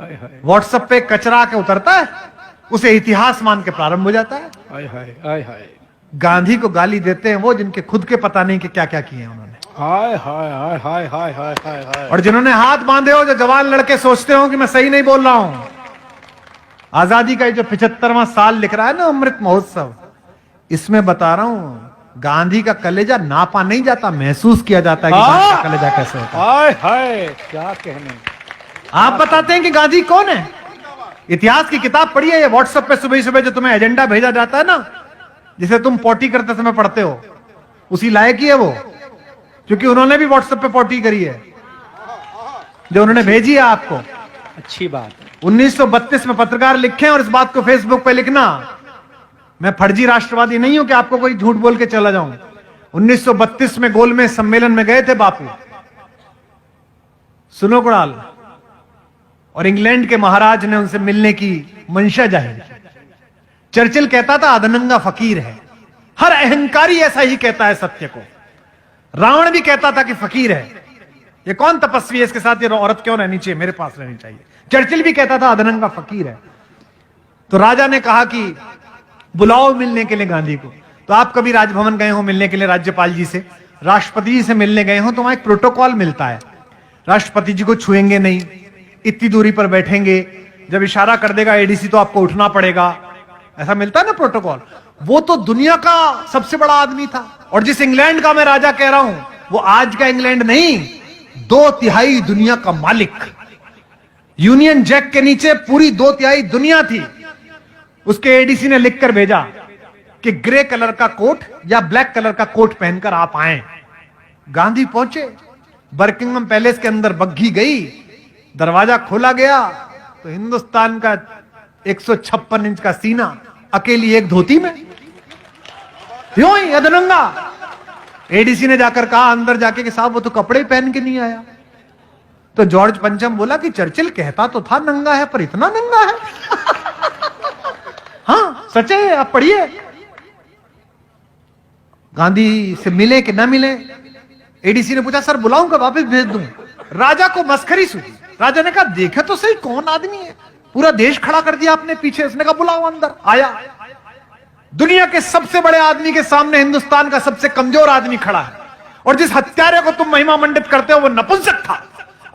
WhatsApp पे कचरा के उतरता है, उसे इतिहास मान के प्रारंभ हो जाता है। गांधी को गाली देते हैं वो जिनके खुद के पता नहीं कि क्या क्या किए उन्होंने। हाय हाय हाय हाय हाय हाय हाय हाय। और जिन्होंने हाथ बांधे हो, जो जवान लड़के सोचते हो कि मैं सही नहीं बोल रहा हूं। आजादी का जो 75वां साल लिख रहा है ना, अमृत महोत्सव, इसमें बता रहा हूं गांधी का कलेजा नापा नहीं जाता, महसूस किया जाता है कि गांधी का कलेजा कैसे होता है। हाय हाय, क्या कहने। आप बताते हैं कि गांधी कौन है? इतिहास की किताब पढ़िए। ये व्हाट्सएप पे सुबह सुबह जो तुम्हें एजेंडा भेजा जाता है ना, जिसे तुम पोटी करते समय पढ़ते हो, उसी लायक ही है वो, क्योंकि उन्होंने भी व्हाट्सएप पे पोटी करी है जो उन्होंने भेजी है आपको। अच्छी बात है। 1932 में पत्रकार लिखे और इस बात को फेसबुक पे लिखना। मैं फर्जी राष्ट्रवादी नहीं हूं कि आपको कोई झूठ बोल के चला जाऊं। 1932 में गोलमेज सम्मेलन में गए थे बापू, सुनो कुणाल, और इंग्लैंड के महाराज ने उनसे मिलने की मंशा जाहिर की। चर्चिल कहता था अधनंगा फकीर है। हर अहंकारी ऐसा ही कहता है सत्य को। रावण भी कहता था कि फकीर है, ये कौन तपस्वी है, इसके साथ ये औरत क्यों रहनी चाहिए, मेरे पास रहनी चाहिए। चर्चिल भी कहता था अधनंगा फकीर है। तो राजा ने कहा कि बुलाओ मिलने के लिए गांधी को। तो आप कभी राजभवन गए हो मिलने के लिए राज्यपाल जी से, राष्ट्रपति जी से मिलने गए हो, तो वहां एक प्रोटोकॉल मिलता है। राष्ट्रपति जी को छुएंगे नहीं, इतनी दूरी पर बैठेंगे, जब इशारा कर देगा एडीसी तो आपको उठना पड़ेगा, ऐसा मिलता है ना प्रोटोकॉल। वो तो दुनिया का सबसे बड़ा आदमी था। और जिस इंग्लैंड का मैं राजा कह रहा हूं, वो आज का इंग्लैंड नहीं, 2/3 दुनिया का मालिक। यूनियन जैक के नीचे पूरी 2/3 दुनिया थी। उसके एडीसी ने लिखकर भेजा कि ग्रे कलर का कोट या ब्लैक कलर का कोट पहनकर आप आए। गांधी पहुंचे, बकिंगम पैलेस के अंदर बग्घी गई, दरवाजा खोला गया तो हिंदुस्तान का 156 इंच का सीना अकेली एक धोती में, क्यों ही अधनंगा। एडीसी ने जाकर कहा अंदर जाके कि साहब वो तो कपड़े पहन के नहीं आया। तो जॉर्ज पंचम बोला कि चर्चिल कहता तो था नंगा है, पर इतना नंगा है। हाँ सच है, आप पढ़िए। गांधी से मिले कि ना मिले, एडीसी ने पूछा सर बुलाऊं का वापस भेज दूं। राजा को मस्खरी सूझी। राजा ने कहा देखे तो सही कौन आदमी है, पूरा देश खड़ा कर दिया आपने पीछे। उसने कहा बुलाओ अंदर। आया। दुनिया के सबसे बड़े आदमी के सामने हिंदुस्तान का सबसे कमजोर आदमी खड़ा है, और जिस हत्यारे को तुम महिमा मंडित करते हो वो नपुंसक था।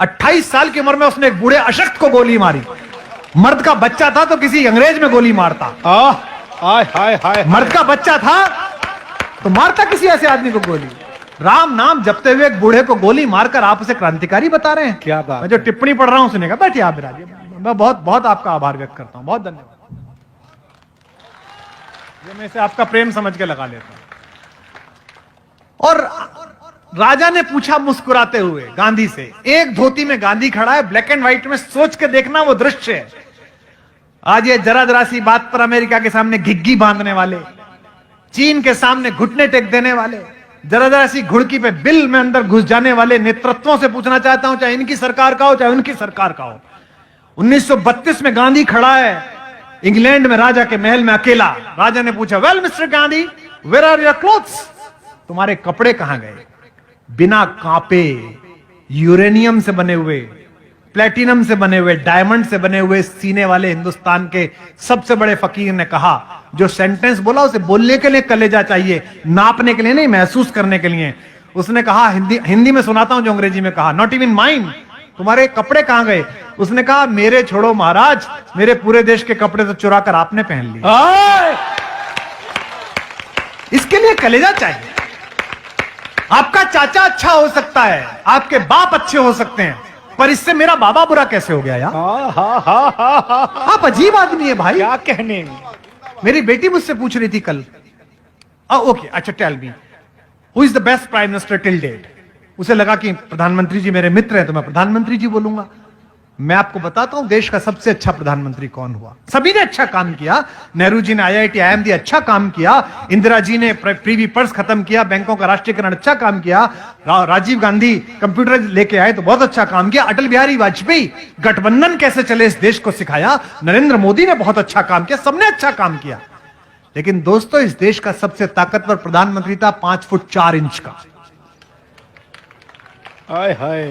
28 साल की उम्र में उसने एक बूढ़े अशक्त को गोली मारी। मर्द का बच्चा था तो किसी अंग्रेज में गोली मारता। हाय हाय हाय। मर्द का बच्चा था तो मारता किसी ऐसे आदमी को गोली। राम नाम जपते हुए एक बूढ़े को गोली मारकर आप उसे क्रांतिकारी बता रहे हैं। क्या बात। मैं जो टिप्पणी पढ़ रहा हूं सुनेगा। बैठिए आप विराजिए। मैं बहुत बहुत आपका आभार व्यक्त करता हूं, बहुत धन्यवाद। ये मैं इसे आपका प्रेम समझ के लगा लेता हूं। और राजा ने पूछा मुस्कुराते हुए गांधी से, एक धोती में गांधी खड़ा है, ब्लैक एंड व्हाइट में, सोच के देखना वो दृश्य है। आज ये जरा जरा सी बात पर अमेरिका के सामने घिग्गी बांधने वाले, चीन के सामने घुटने टेक देने वाले, जरा जरा सी घुड़की पे बिल में अंदर घुस जाने वाले नेतृत्वों से पूछना चाहता हूं, चाहे इनकी सरकार का हो चाहे उनकी सरकार का हो। 1932 में गांधी खड़ा है इंग्लैंड में राजा के महल में अकेला। राजा ने पूछा well mister Gandhi, where are your clothes, तुम्हारे कपड़े कहां गए? बिना कांपे, यूरेनियम से बने हुए, प्लेटिनम से बने हुए, डायमंड से बने हुए सीने वाले हिंदुस्तान के सबसे बड़े फकीर ने कहा, जो सेंटेंस बोला उसे बोलने के लिए कलेजा चाहिए, नापने के लिए नहीं, महसूस करने के लिए। उसने कहा, हिंदी में सुनाता हूं जो अंग्रेजी में कहा, नॉट इवन माइन, तुम्हारे कपड़े कहां गए? उसने कहा मेरे छोड़ो महाराज, मेरे पूरे देश के कपड़े तो चुरा कर आपने पहन लिए। इसके लिए कलेजा चाहिए। आपका चाचा अच्छा हो सकता है, आपके बाप अच्छे हो सकते हैं, पर इससे मेरा बाबा बुरा कैसे हो गया यार? आप अजीब आदमी है भाई। क्या कहने। मेरी बेटी मुझसे पूछ रही थी कल, ओके अच्छा tell me who is the best prime minister till date. उसे लगा कि प्रधानमंत्री जी मेरे मित्र हैं तो मैं प्रधानमंत्री जी बोलूंगा। मैं आपको बताता हूं देश का सबसे अच्छा प्रधानमंत्री कौन हुआ। सभी ने अच्छा काम किया। नेहरू जी ने IIT IIMD अच्छा काम किया, इंदिरा जी ने प्रीवी पर्स खत्म किया, बैंकों का राष्ट्रीयकरण अच्छा काम किया, राजीव गांधी कंप्यूटर लेके आए तो बहुत अच्छा काम किया, अटल बिहारी वाजपेयी गठबंधन कैसे चले इस देश को सिखाया, नरेंद्र मोदी ने बहुत अच्छा काम किया, सबने अच्छा काम किया। लेकिन दोस्तों इस देश का सबसे ताकतवर प्रधानमंत्री था 5 फुट 4 इंच का। हाय हाय।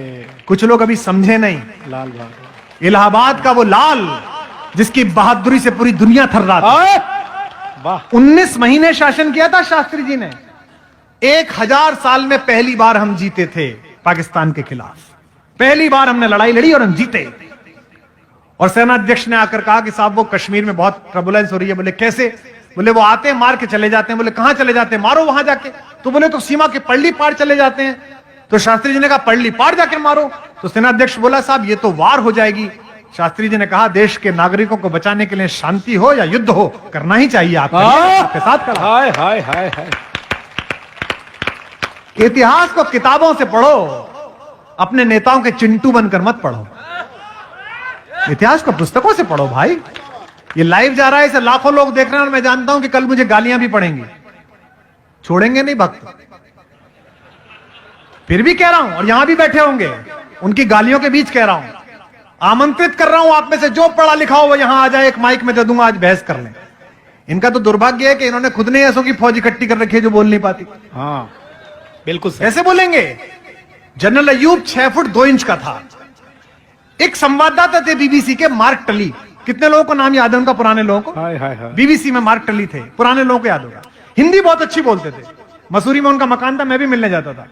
कुछ लोग अभी समझे नहीं। लाल बहादुर इलाहाबाद का वो लाल जिसकी बहादुरी से पूरी दुनिया थर्राती। आए, वाह 19 महीने शासन किया था शास्त्री जी ने। 1000 साल में पहली बार हम जीते थे पाकिस्तान के खिलाफ। पहली बार हमने लड़ाई लड़ी और हम जीते। और सेनाध्यक्ष ने आकर कहा कि साहब वो कश्मीर में बहुत ट्रबुलेंस हो रही है। बोले कैसे? बोले वो आते हैं मार के चले जाते हैं। बोले कहां चले जाते हैं? मारो वहां जाके। तो बोले तो सीमा के पल्ली पार चले जाते हैं। तो शास्त्री जी ने कहा पल्ली पार जाकर मारो। तो सेनाध्यक्ष बोला साहब ये तो वार हो जाएगी। शास्त्री जी ने कहा देश के नागरिकों को बचाने के लिए शांति हो या युद्ध हो करना ही चाहिए। आपके साथ खड़ा। हाय हाय हाय हाय। इतिहास को किताबों से पढ़ो, अपने नेताओं के चिंटू बनकर मत पढ़ो। इतिहास को पुस्तकों से पढ़ो भाई। ये लाइव जा रहा है, इसे लाखों लोग देख रहे हैं और मैं जानता हूं कि कल मुझे गालियां भी पड़ेंगी। छोड़ेंगे नहीं भक्त। फिर भी कह रहा हूं, और यहां भी बैठे होंगे, उनकी गालियों के बीच कह रहा हूं, आमंत्रित कर रहा हूं आप में से जो पढ़ा लिखा हो वो यहां आ जाए। एक माइक में दे दूंगा, आज बहस कर लें। इनका तो दुर्भाग्य है कि इन्होंने खुद ने ऐसों की फौज इकट्ठी कर रखी है जो बोल नहीं पाती। हाँ बिल्कुल सही। कैसे बोलेंगे? जनरल अयूब 6 फुट 2 इंच का था। एक संवाददाता थे बीबीसी के, मार्क टली। कितने लोगों को नाम याद है उनका? पुराने लोगों को। हाय हाय हाय। बीबीसी में मार्क टली थे, पुराने लोगों को याद होगा। हिंदी बहुत अच्छी बोलते थे। मसूरी में उनका मकान था, मैं भी मिलने जाता था।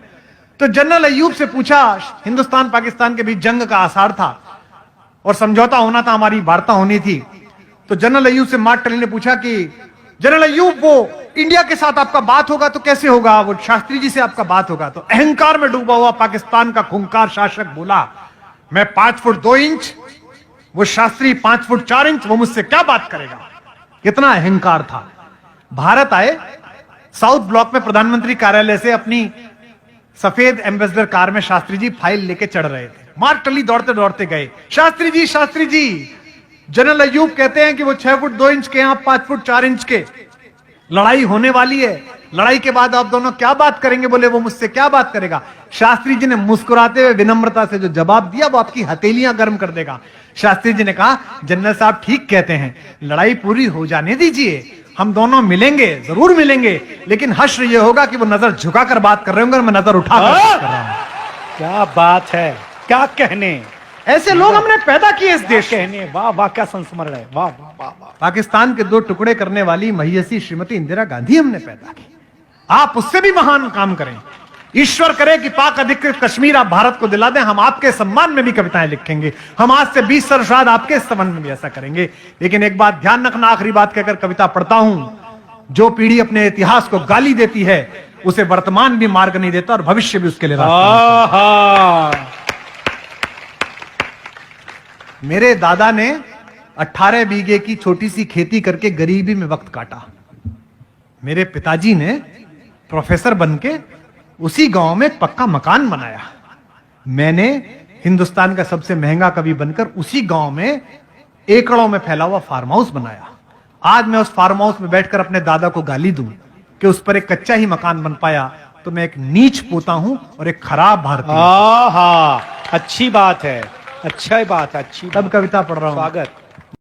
तो जनरल अयूब से पूछा, हिंदुस्तान पाकिस्तान के बीच जंग का आसार था और समझौता होना था, हमारी वार्ता होनी थी। तो जनरल अयूब से मार्क टली ने पूछा कि जनरल अयूब वो इंडिया के साथ आपका बात होगा तो कैसे होगा? वो शास्त्री जी से आपका बात होगा। तो अहंकार में डूबा हुआ पाकिस्तान का खूंखार शासक बोला, मैं 5 फुट 2 इंच, वो शास्त्री 5 फुट 4 इंच, वो मुझसे क्या बात करेगा? कितना अहंकार था। भारत आए, साउथ ब्लॉक में प्रधानमंत्री कार्यालय से अपनी सफेद एम्बेसडर कार में शास्त्री जी फाइल लेके चढ़ रहे थे। मार्क टली दौड़ते दौड़ते गए, शास्त्री जी, जनरल अयूब कहते हैं कि वो 6 फुट 2 इंच के, आप 5 फुट 4 इंच के। लड़ाई होने वाली है, लड़ाई के बाद आप दोनों क्या बात करेंगे? बोले वो मुझसे क्या बात करेगा? शास्त्री जी ने मुस्कुराते हुए विनम्रता से जो जवाब दिया वो आपकी हथेलियां गर्म कर देगा। शास्त्री जी ने कहा, जनरल साहब ठीक कहते हैं, लड़ाई पूरी हो जाने दीजिए, हम दोनों मिलेंगे, जरूर मिलेंगे, लेकिन हश्र ये होगा कि वो नजर झुकाकर बात कर रहे होंगे और मैं नजर उठाकर बात कर रहा हूं। क्या बात है, क्या कहने। ऐसे लोग हमने पैदा किए इस देश में। कहने, वाह वाह, क्या संस्मरण है, वाह वाह वाह वाह। पाकिस्तान के 2 टुकड़े करने वाली महियसी श्रीमती इंदिरा गांधी हमने पैदा की। आप उससे भी महान काम करें। ईश्वर करे कि पाक अधिकृत कश्मीर आप भारत को दिला दें। हम आपके सम्मान में भी कविताएं लिखेंगे। हम आज से 20 वर्ष बाद आपके संबंध में भी ऐसा करेंगे। लेकिन एक बात ध्यान रखना, आखिरी बात कहकर कविता पढ़ता हूं, जो पीढ़ी अपने इतिहास को गाली देती है उसे वर्तमान भी मार्ग नहीं देता और भविष्य भी उसके लिए रास्ता नहीं। मेरे दादा ने 18 बीघे की छोटी सी खेती करके गरीबी में वक्त काटा। मेरे पिताजी ने प्रोफेसर बनके उसी गांव में एक पक्का मकान बनाया। मैंने हिंदुस्तान का सबसे महंगा कवि बनकर उसी गांव में एकड़ों में फैला हुआ फार्म हाउस बनाया। आज मैं उस फार्म हाउस में बैठकर अपने दादा को गाली दूं कि उस पर एक कच्चा ही मकान बन पाया तो मैं एक नीच पोता हूं और एक खराब भारतीय। अच्छी बात है, अच्छा बात है, अच्छी। तब कविता पढ़ रहा हूं। स्वागत।